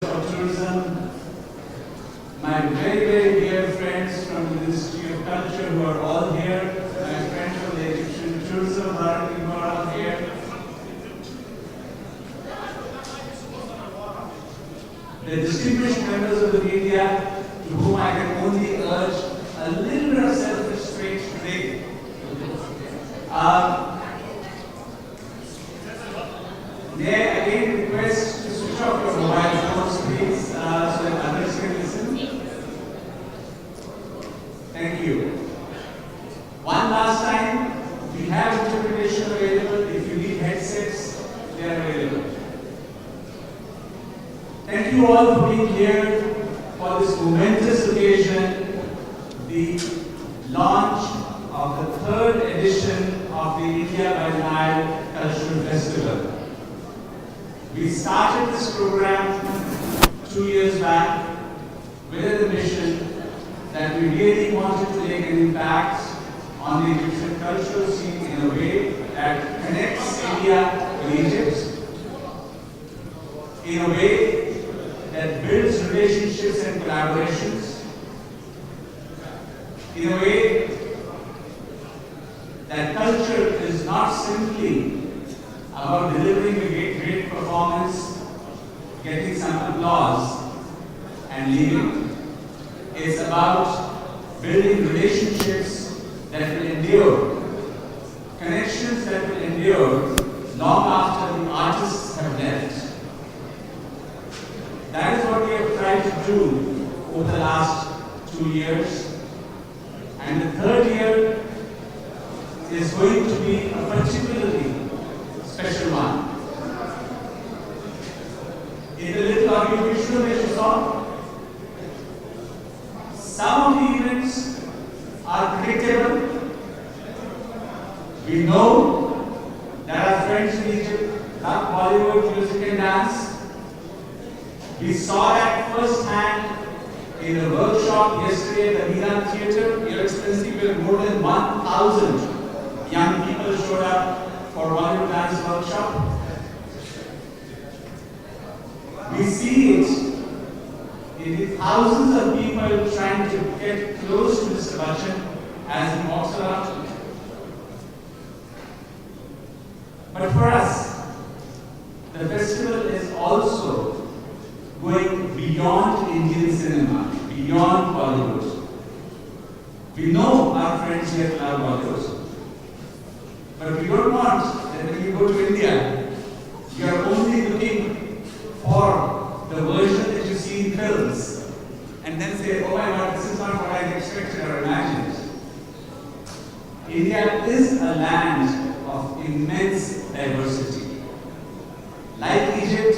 of Tourism, my very dear friends from the Ministry of Culture who are all here, my friends from the Egyptian Tourism who are all here, the distinguished members of the media to whom I can only urge a little bit of self-restraint today. May I again request to switch off your mobile phones, please, so that others can listen. Thank you. One last time, we have interpretation available. If you need headsets, they are available. Thank you all for being here for this momentous occasion, the launch of the third edition of the India by the Nile Cultural Festival. We started this program 2 years back with the mission that we really wanted to make an impact on the Egyptian cultural scene in a way that connects India with Egypt, in a way that builds relationships and collaborations, in a way that culture is not simply about delivering a great performance, getting some applause, and leaving. It's about building relationships that will endure, connections that will endure long after the artists have left. That is what we have tried to do over the last 2 years. And the third year is going to be a particularly special one. In the little audiovisual that you saw, some of the events are predictable. We know that our friends in Egypt love Bollywood music and dance. We saw that firsthand in a workshop yesterday at the Milan Theatre. Your Excellency, where more than 1,000 young people showed up for Bollywood dance workshop. We see it in the thousands of people trying to get close to Mr. Bachchan as he walks around. But for us, the festival is also going beyond Indian cinema, beyond Bollywood. We know our friends here love Bollywood. But we don't want that when you go to India, you are only looking for the version that you see in films and then say, oh my God, this is not what I expected or imagined. India is a land of immense diversity. Like Egypt,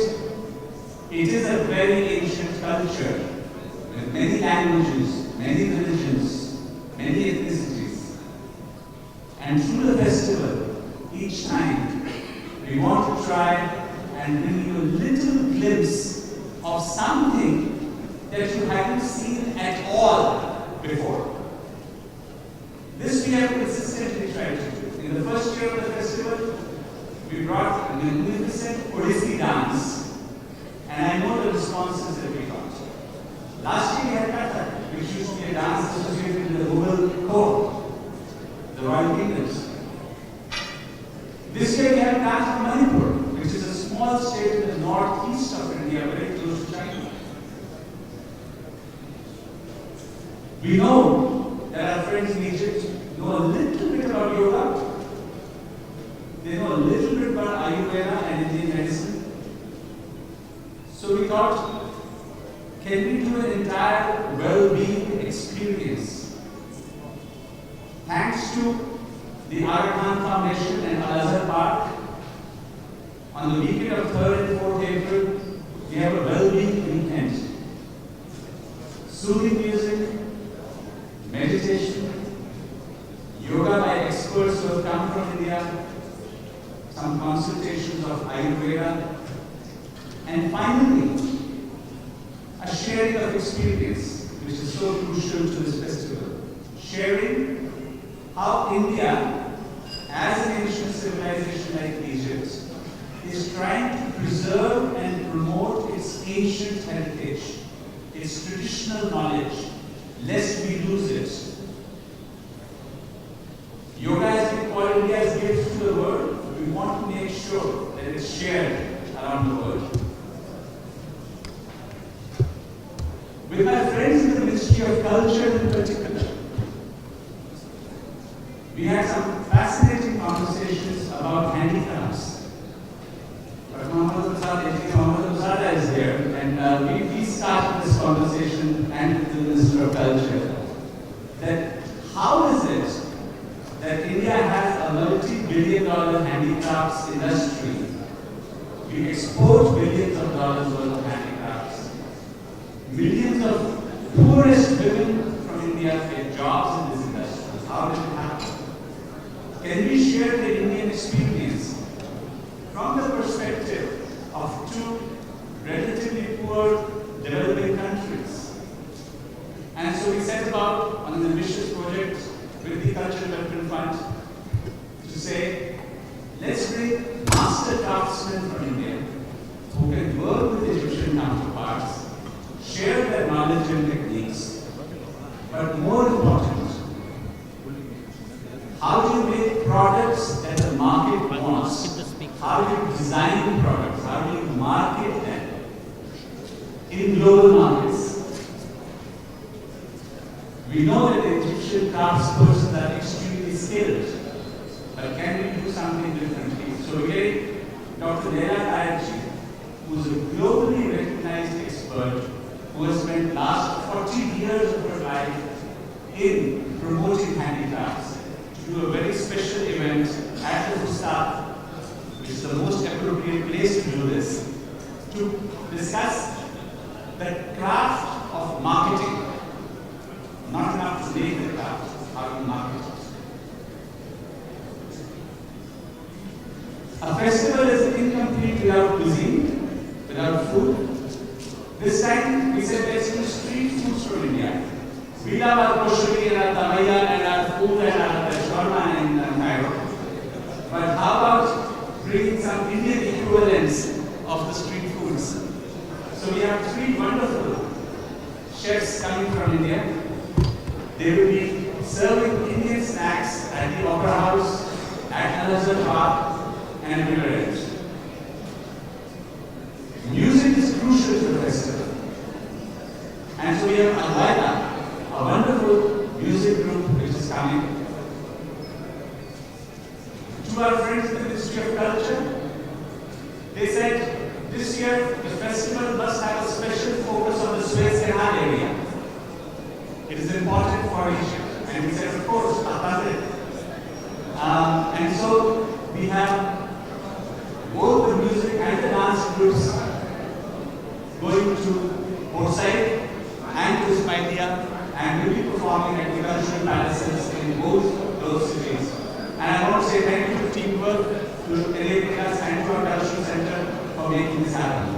it is a very ancient culture with many languages, many religions, many ethnicities. And through the festival, each time, we want to try and bring you a little glimpse of something that you haven't seen at all before. This we have consistently tried to do. In the first year of the festival, we brought a magnificent Odissi dance, and I know the responses that we got. Last year we had Kathak, which used to be a dance associated with the Mughal court, the royal kingdoms. This year we have dance from Manipur, which is a small state in the northeast of India, very close to China. We know that our friends in Egypt know a little bit about yoga. They know a little bit about Ayurveda and Indian medicine. So we thought, can we do an entire well-being experience? Thanks to the Aga Khan Foundation and Al-Azhar Park, on the weekend of 3rd and 4th April, we have a well-being weekend. Soothing music, meditation, yoga by experts who have come from India, some consultations of Ayurveda, and finally, a sharing of experience, which is so crucial to this festival. Sharing how India, as an ancient civilization like Egypt, is trying to preserve and promote its ancient traditional knowledge, lest we lose it. Yoga has been called India's gift to the world. We want to make sure that it's shared around the world. With my friends in the Ministry of Culture in particular, we had some fascinating conversations about handicrafts. But Mohammed Usada is here, and we started this conversation and with the Minister of Culture that how is it that India has a multi-billion-dollar handicrafts industry? We export billions of dollars worth of handicrafts. Millions of poorest women from India get jobs in this industry. How did it happen? Can we share the Indian experience from the perspective of two relatively poor developing countries? And so we set about on an ambitious project with the Cultural Development Fund to say, let's bring master craftsmen from India who can work with Egyptian counterparts, share their knowledge and techniques, but more important, how do you make products that the market wants? How do you design products? How do you market them in global markets? We know that the Egyptian craftspersons are extremely skilled, but can we do something differently? So we're getting Dr. Leila Tayarji, who's a globally recognized expert who has spent last 40 years of her life in promoting handicrafts, to do a very special event at the Fustat, which is the most appropriate place to do this, to discuss the craft of marketing. Not enough to make the craft, how to market it. A festival is incomplete without cuisine, without food. This time we said let's do street foods from India. We love our koshari and our tamaya and our food and our shawarma in Cairo. But how about bringing some Indian equivalents of the street foods? So we have three wonderful chefs coming from India. They will be serving Indian snacks at the Opera House, at Al-Azhar Park, and River Edge. Music is crucial to the festival. And so we have Ola, a wonderful music group which is coming. To our friends in the Ministry of Culture, they said this year the festival must have a special focus on the Suez Canal area. It is important for Egypt. And we said, of course, and so we have both the music and the dance groups going to Orsay and to Spidea, and will be performing at the cultural palaces in both those cities. And I want to say thank you to Teamwork, to enabling us, and to our cultural center for making this happen.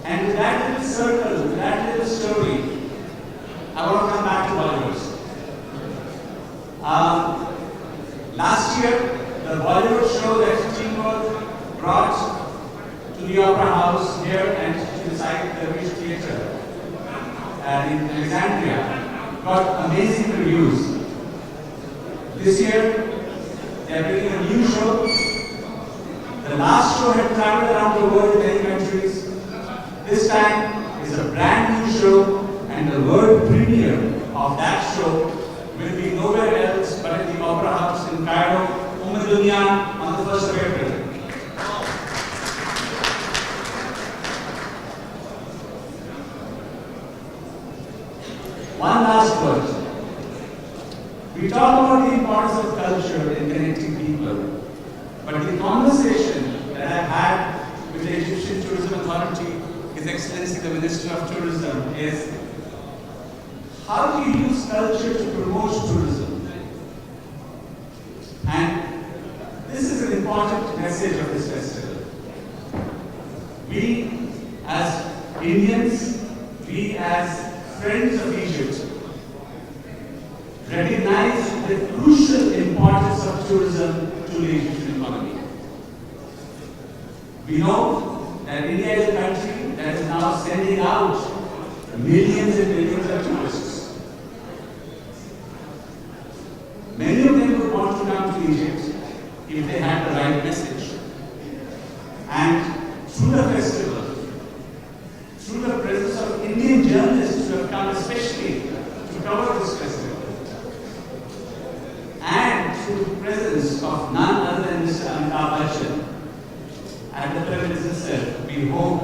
And with that little circle, with that little story, I want to come back to Bollywood. Last year, the Bollywood show that Teamwork brought to the Opera House here and to the site, the Rich Theatre in Alexandria, got amazing reviews. This year, they are bringing a new show. The last show had traveled around the world in many countries. This time is a brand new show, and the world premiere of that show will be nowhere else but at the Opera House in Cairo, Dunya, on the 1st of April. One last word. We talk about the importance of culture in connecting people, but the conversation that I've had with the Egyptian Tourism Authority, His Excellency the Minister of Tourism, is how do you use culture to promote tourism? And this is an important message of this festival. We as Indians, we as friends of Egypt, recognize the crucial importance of tourism to the Egyptian economy. We know that India is a country that is now sending out millions and millions of tourists. Many of them would want to come to Egypt if they had the right message. And through the festival, through the presence of Indian journalists who have come especially to cover this festival, and through the presence of none other than Mr. Amitabh Bachchan at the premises itself, we hope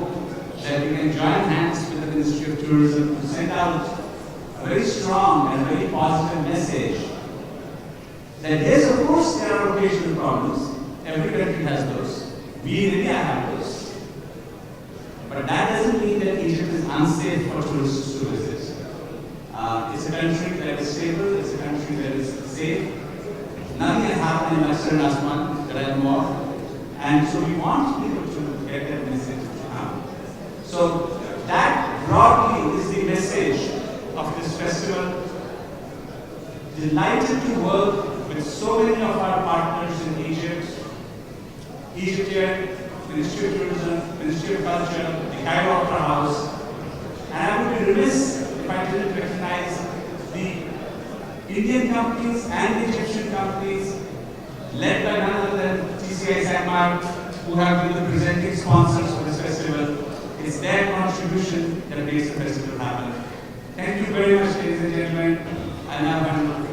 that we can join hands with the Ministry of Tourism to send out a very strong and very positive message that yes, of course, there are occasional problems. Every country has those. We in India have those. But that doesn't mean that Egypt is unsafe for tourists to visit. It's a country that is stable, it's a country that is safe. Nothing has happened in Western Aswan that I know of. And so we want people to get that message out. So that broadly is the message of this festival. Delighted to work with so many of our partners in Egypt, Egyptian, Ministry of Tourism, Ministry of Culture, the Cairo Opera House. And I would be remiss if I didn't recognize the Indian companies and the Egyptian companies, led by none other than TCI Sanmar, who have been the presenting sponsors for this festival. It's their contribution that makes the festival happen. Thank you very much, ladies and gentlemen. I now hand over